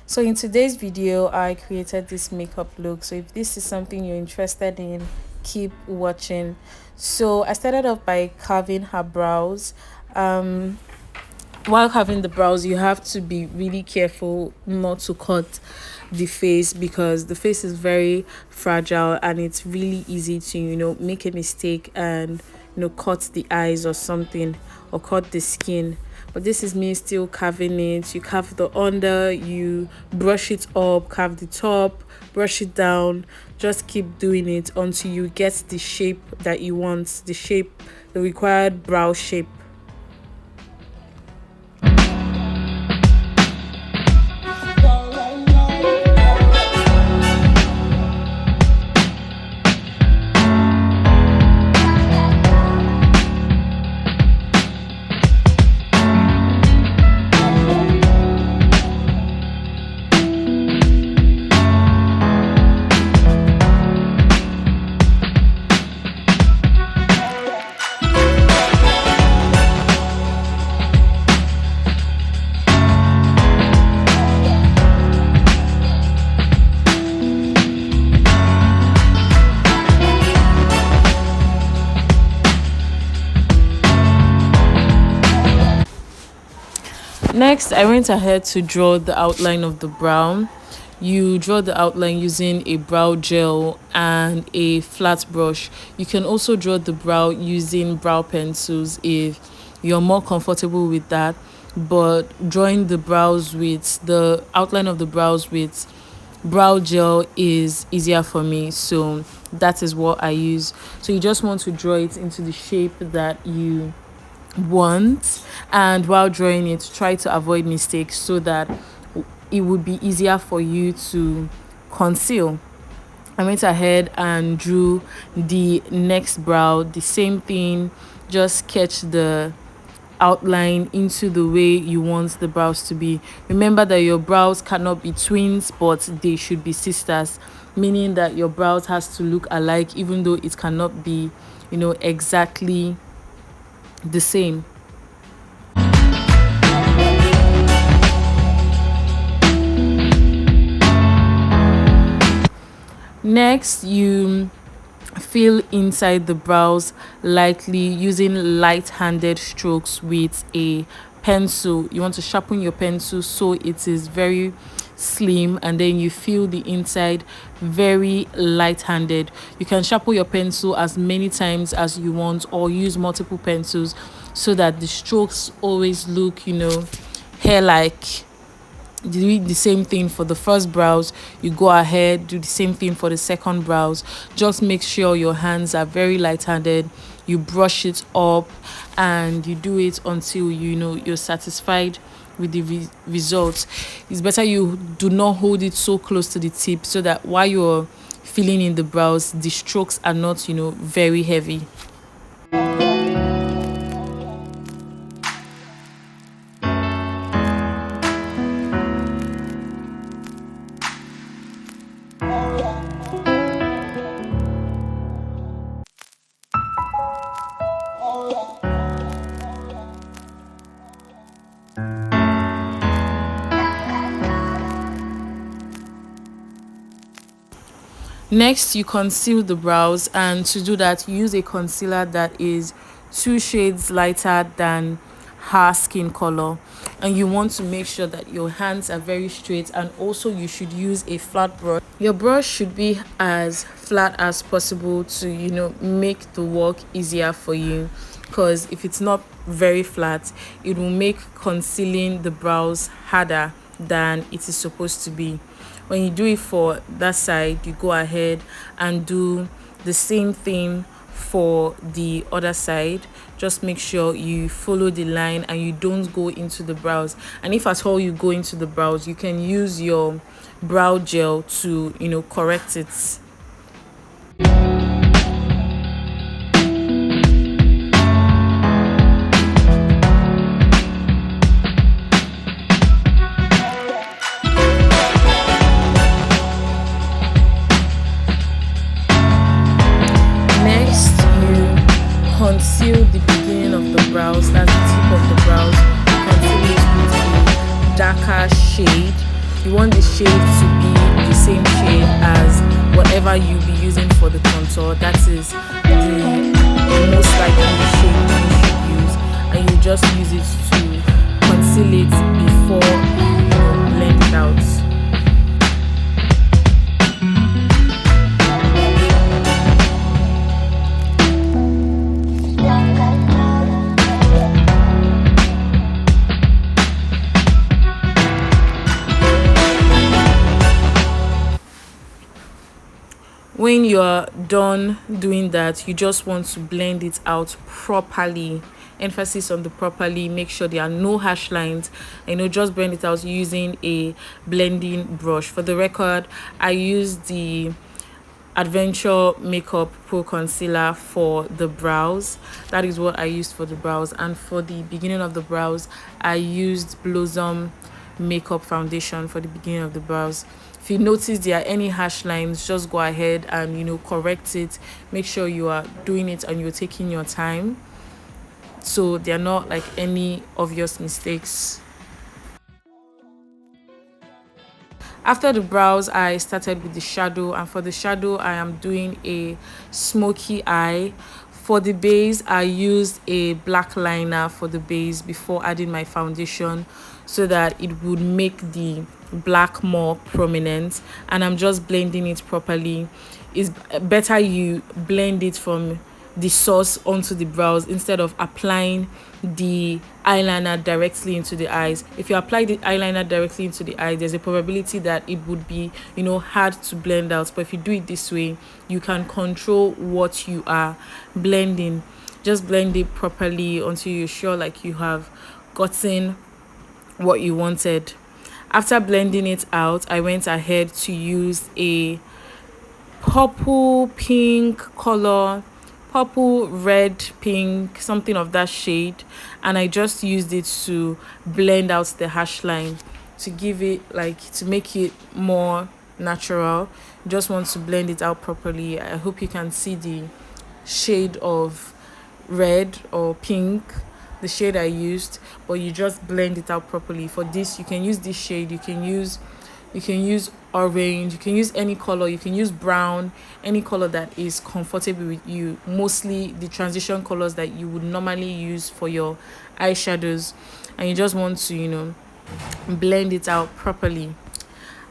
So in today's video, I created this makeup look. So if this is something you're interested in, keep watching. So I started off by carving her brows. Um, while carving the brows, you have to be really careful not to cut the face because the face is very fragile and it's really easy to make a mistake and cut the eyes or something, or cut the skin. But this is me still carving it. You carve the under, you brush it up, carve the top, brush it down. Just keep doing it until you get the shape that you want, the required brow shape. Next, I went ahead to draw the outline of the brow. You draw the outline using a brow gel and a flat brush. You can also draw the brow using brow pencils if you're more comfortable with that. But drawing the outline of the brows with brow gel is easier for me, so that is what I use. So you just want to draw it into the shape that you want, and while drawing it, try to avoid mistakes so that it would be easier for you to conceal. I went ahead and drew the next brow, the same thing, just sketch the outline into the way you want the brows to be. Remember that your brows cannot be twins, but they should be sisters, meaning that your brows has to look alike even though it cannot be, exactly the same. Next, you fill inside the brows lightly using light-handed strokes with a pencil. You want to sharpen your pencil so it is very slim, and then you fill the inside very light-handed. You can sharpen your pencil as many times as you want, or use multiple pencils so that the strokes always look, hair-like. Do the same thing for the first brows. You go ahead, do the same thing for the second brows. Just make sure your hands are very light-handed. You brush it up and you do it until you're satisfied with the results. It's better you do not hold it so close to the tip so that while you're filling in the brows, the strokes are not very heavy. Next, you conceal the brows, and to do that, use a concealer that is 2 shades lighter than her skin color. And you want to make sure that your hands are very straight, and also you should use a flat brush. Your brush should be as flat as possible to make the work easier for you, because if it's not very flat, it will make concealing the brows harder than it is supposed to be. When you do it for that side, you go ahead and do the same thing for the other side. Just make sure you follow the line and you don't go into the brows. And if at all you go into the brows, you can use your brow gel to correct it. Conceal the beginning of the brows, that's the tip of the brows. Conceal it with a darker shade You want the shade to be the same shade as whatever you'll be using for the contour. That is the most likely shade you should use, and you just use it to conceal it before you blend it out. When you're done doing that, you just want to blend it out properly. Emphasis on the properly. Make sure there are no harsh lines. Just blend it out using a blending brush. For the record, I use the Adventure Makeup Pro Concealer for the brows. That is what I used for the brows. And for the beginning of the brows, I used Blossom Makeup Foundation for the beginning of the brows. If you notice there are any harsh lines, just go ahead and correct it. Make sure you are doing it and you're taking your time, so there are not like any obvious mistakes. After the brows, I started with the shadow, and for the shadow I am doing a smoky eye. For the base, I used a black liner for the base before adding my foundation, so that it would make the black more prominent, and I'm just blending it properly. It's better you blend it from the source onto the brows instead of applying the eyeliner directly into the eyes. If you apply the eyeliner directly into the eye, there's a probability that it would be hard to blend out. But if you do it this way, you can control what you are blending. Just blend it properly until you're sure like you have gotten what you wanted. After blending it out, I went ahead to use a purple pink color, purple red pink, something of that shade, and I just used it to blend out the harsh line, to give it to make it more natural. Just want to blend it out properly. I hope you can see the shade of red or pink, the shade I used, but you just blend it out properly. For this, you can use this shade, you can use orange, you can use any color, you can use brown, any color that is comfortable with you. Mostly the transition colors that you would normally use for your eyeshadows, and you just want to blend it out properly.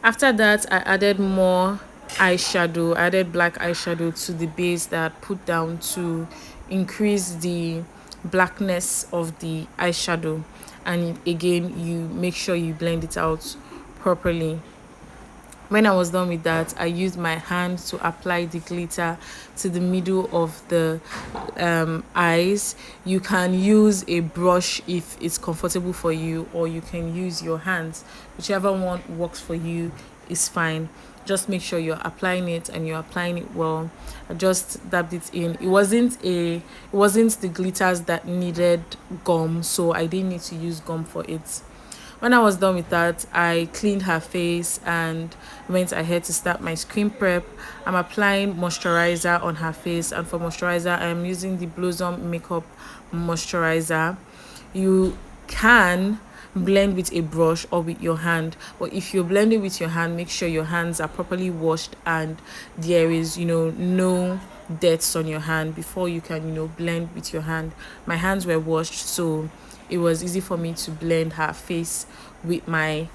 After that, I added more eyeshadow. I added black eyeshadow to the base that I put down to increase the blackness of the eyeshadow, and again you make sure you blend it out properly. When I was done with that, I used my hand to apply the glitter to the middle of the eyes. You can use a brush if it's comfortable for you, or you can use your hands. Whichever one works for you is fine. Just make sure you're applying it and you're applying it well. I just dabbed it in. It wasn't the glitters that needed gum, so I didn't need to use gum for it. When I was done with that, I cleaned her face and went ahead to start my skin prep. I'm applying moisturizer on her face, and for moisturizer, I'm using the Blossom Makeup Moisturizer. You can blend with a brush or with your hand, but if you're blending with your hand, make sure your hands are properly washed and there is no debts on your hand before you can blend with your hand. My hands were washed, so it was easy for me to blend her face with my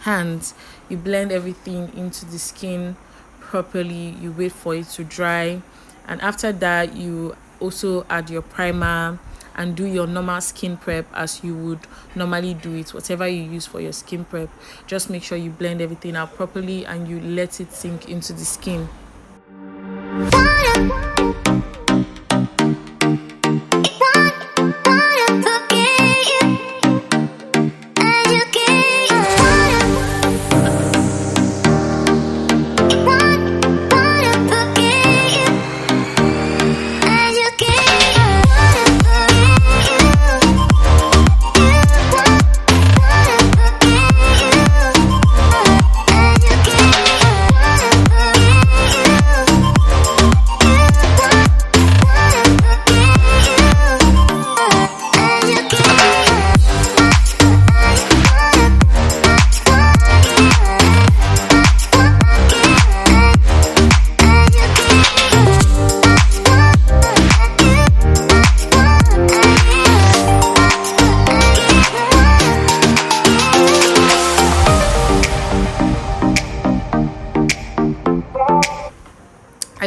hands. You blend everything into the skin properly, you wait for it to dry, and after that you also add your primer and do your normal skin prep as you would normally do it. Whatever you use for your skin prep, just make sure you blend everything out properly and you let it sink into the skin.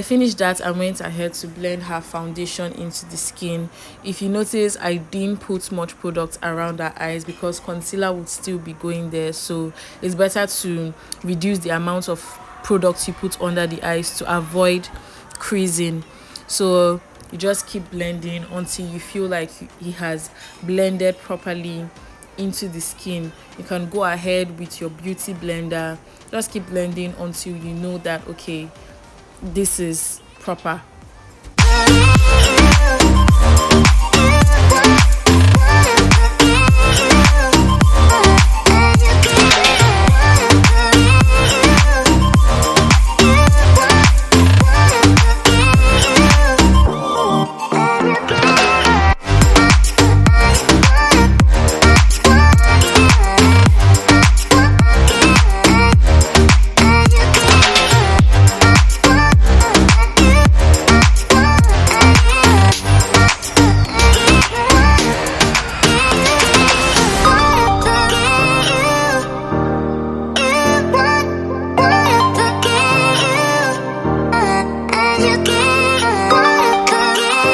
I finished that and went ahead to blend her foundation into the skin. If you notice, I didn't put much product around her eyes because concealer would still be going there, so it's better to reduce the amount of products you put under the eyes to avoid creasing. So you just keep blending until you feel like he has blended properly into the skin. You can go ahead with your beauty blender, just keep blending until you know that okay, this is proper.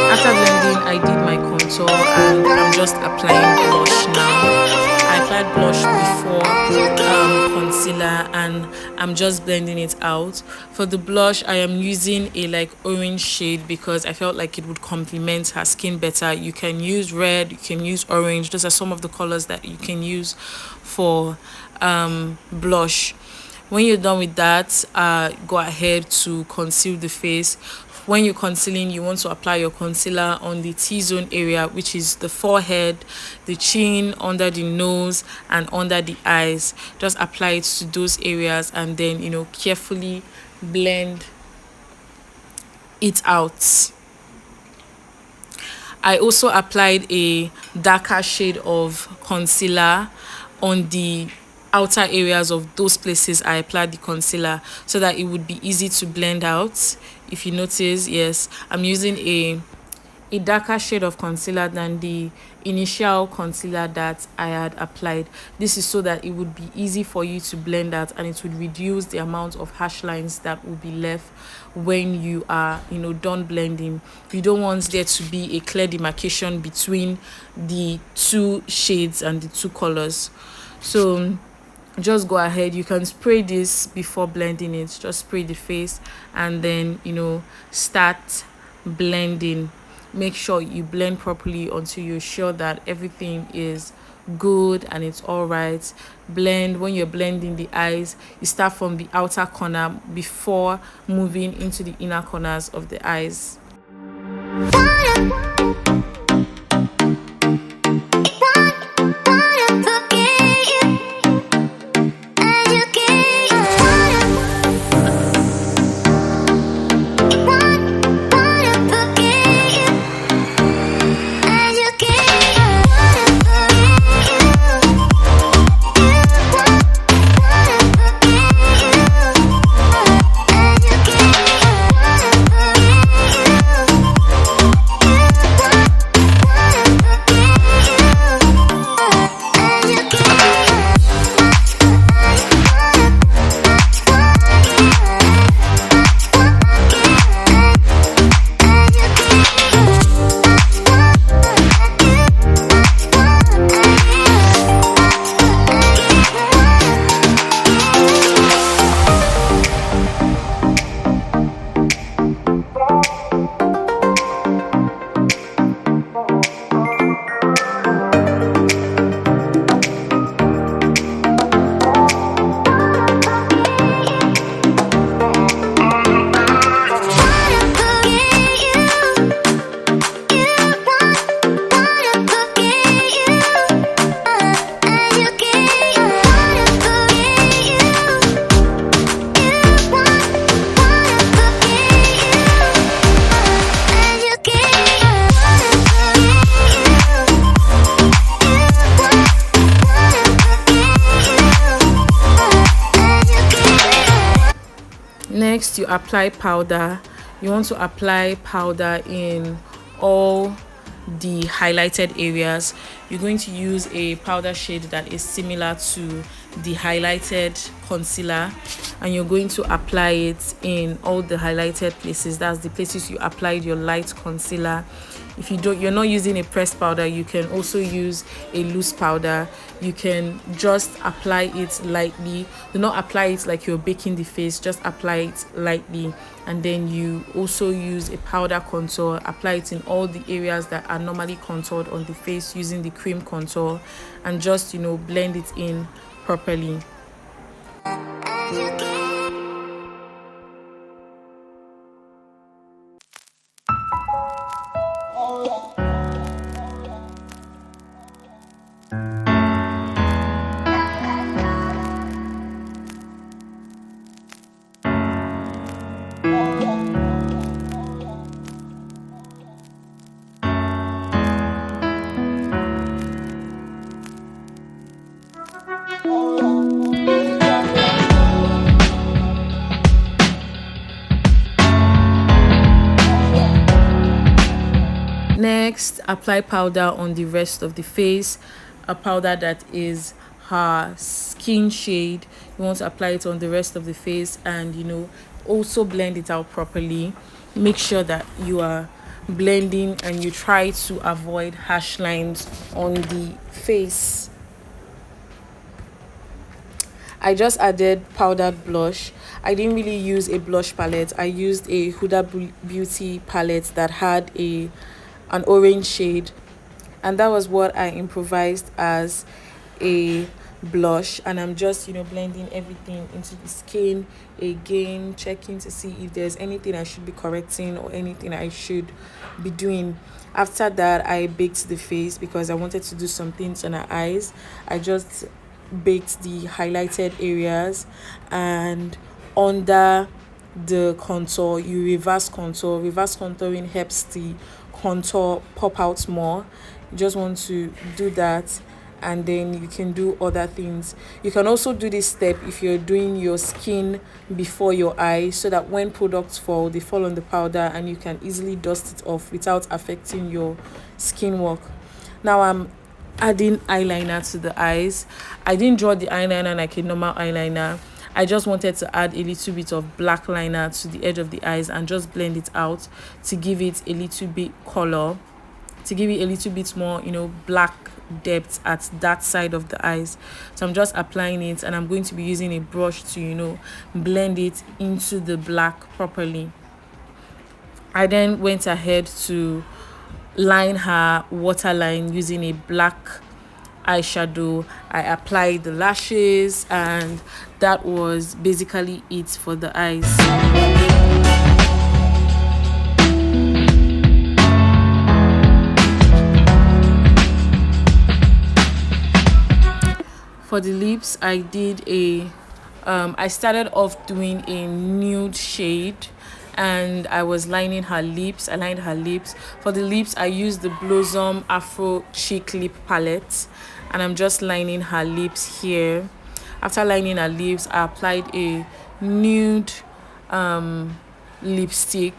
After blending, I did my contour and I'm just applying blush now. I applied blush before concealer and I'm just blending it out. For the blush, I am using a like orange shade because I felt like it would complement her skin better. You can use red, you can use orange. Those are some of the colors that you can use for blush. When you're done with that, go ahead to conceal the face. When you're concealing, you want to apply your concealer on the T-zone area, which is the forehead, the chin, under the nose, and under the eyes. Just apply it to those areas and then, carefully blend it out. I also applied a darker shade of concealer on the outer areas of those places I applied the concealer so that it would be easy to blend out. If you notice, yes, I'm using a darker shade of concealer than the initial concealer that I had applied. This is so that it would be easy for you to blend out and it would reduce the amount of harsh lines that will be left when you are done blending. You don't want there to be a clear demarcation between the two shades and the two colors. So just go ahead, you can spray this before blending it. Just spray the face and then start blending. Make sure you blend properly until you're sure that everything is good and it's all right. Blend. When you're blending the eyes, you start from the outer corner before moving into the inner corners of the eyes. Next, you apply powder. You want to apply powder in all the highlighted areas. You're going to use a powder shade that is similar to the highlighted concealer and you're going to apply it in all the highlighted places. That's the places you applied your light concealer. If you're not using a pressed powder, you can also use a loose powder. You can just apply it lightly. Do not apply it like you're baking the face, just apply it lightly. And then you also use a powder contour, apply it in all the areas that are normally contoured on the face using the cream contour, and just blend it in properly. Next, apply powder on the rest of the face, a powder that is her skin shade. You want to apply it on the rest of the face, and also blend it out properly. Make sure that you are blending and you try to avoid harsh lines on the face. I just added powdered blush. I didn't really use a blush palette. I used a Huda Beauty palette that had an orange shade, and that was what I improvised as a blush. And I'm just blending everything into the skin again, checking to see if there's anything I should be correcting or anything I should be doing. After that, I baked the face because I wanted to do some things on her eyes. I just baked the highlighted areas, and under the contour you reverse contour. Reverse contouring helps the contour pop out more. You just want to do that, and then you can do other things. You can also do this step if you're doing your skin before your eyes, so that when products fall, they fall on the powder and you can easily dust it off without affecting your skin work. Now I'm adding eyeliner to the eyes. I didn't draw the eyeliner like a normal eyeliner. I just wanted to add a little bit of black liner to the edge of the eyes and just blend it out to give it a little bit color, to give it a little bit more black depth at that side of the eyes. So I'm just applying it, and I'm going to be using a brush to blend it into the black properly. I then went ahead to line her waterline using a black eyeshadow. I applied the lashes, and that was basically it for the eyes. For the lips, I did I started off doing a nude shade, and I was lining her lips. I lined her lips. For the lips, I used the Blossom Afro Cheek Lip Palette, and I'm just lining her lips here. After lining her lips, I applied a nude lipstick.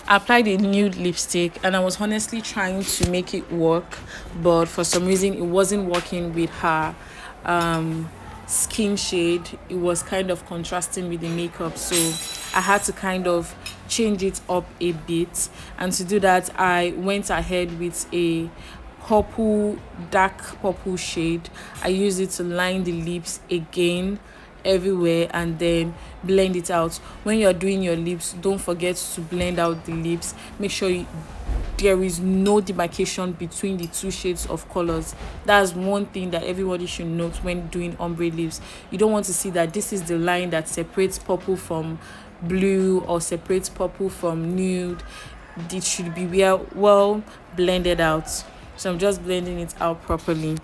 I applied a nude lipstick, and I was honestly trying to make it work, but for some reason it wasn't working with her skin shade. It was kind of contrasting with the makeup, so I had to kind of change it up a bit. And to do that, I went ahead with a dark purple shade. I used it to line the lips again everywhere, and then blend it out. When you're doing your lips, don't forget to blend out the lips. Make sure there is no demarcation between the two shades of colors. That's one thing that everybody should note when doing ombre leaves. You don't want to see that this is the line that separates purple from blue or separates purple from nude. It should be well blended out. So I'm just blending it out properly.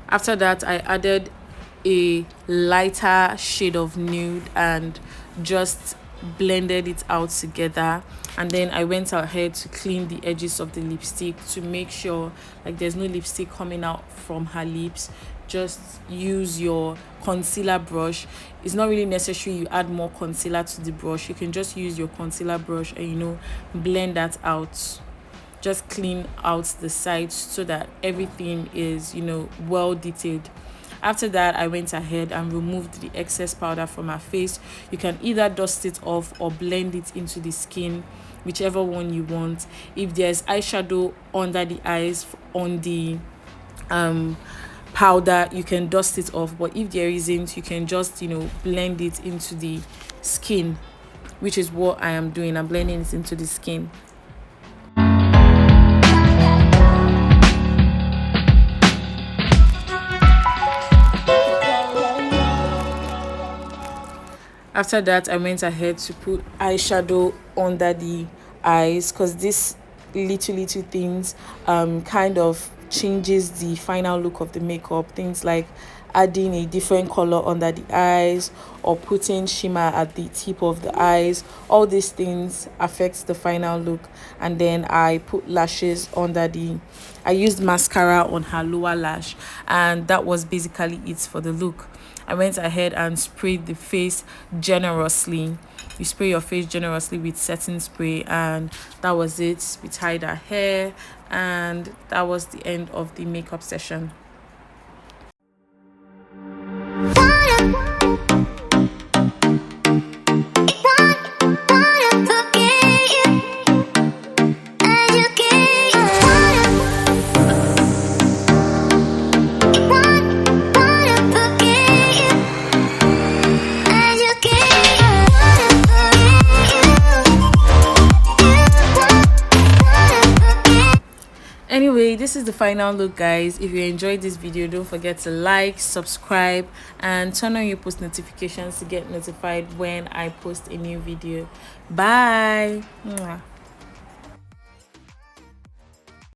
After that, I added a lighter shade of nude and just blended it out together. And then I went ahead to clean the edges of the lipstick to make sure like there's no lipstick coming out from her lips. Just use your concealer brush. It's not really necessary you add more concealer to the brush. You can just use your concealer brush and blend that out. Just clean out the sides so that everything is well detailed. After that, I went ahead and removed the excess powder from her face. You can either dust it off or blend it into the skin, whichever one you want. If there's eyeshadow under the eyes on the powder, you can dust it off, but if there isn't, you can just blend it into the skin, which is what I am doing. I'm blending it into the skin. After that, I went ahead to put eyeshadow under the eyes because this little things kind of changes the final look of the makeup. Things like adding a different color under the eyes or putting shimmer at the tip of the eyes. All these things affects the final look. And then I put lashes I used mascara on her lower lash, and that was basically it for the look. I went ahead and sprayed the face generously. You spray your face generously with setting spray, and that was it. We tied her hair, and that was the end of the makeup session. Anyway, this is the final look, guys. If you enjoyed this video, don't forget to like, subscribe, and turn on your post notifications to get notified when I post a new video. Bye. Mwah.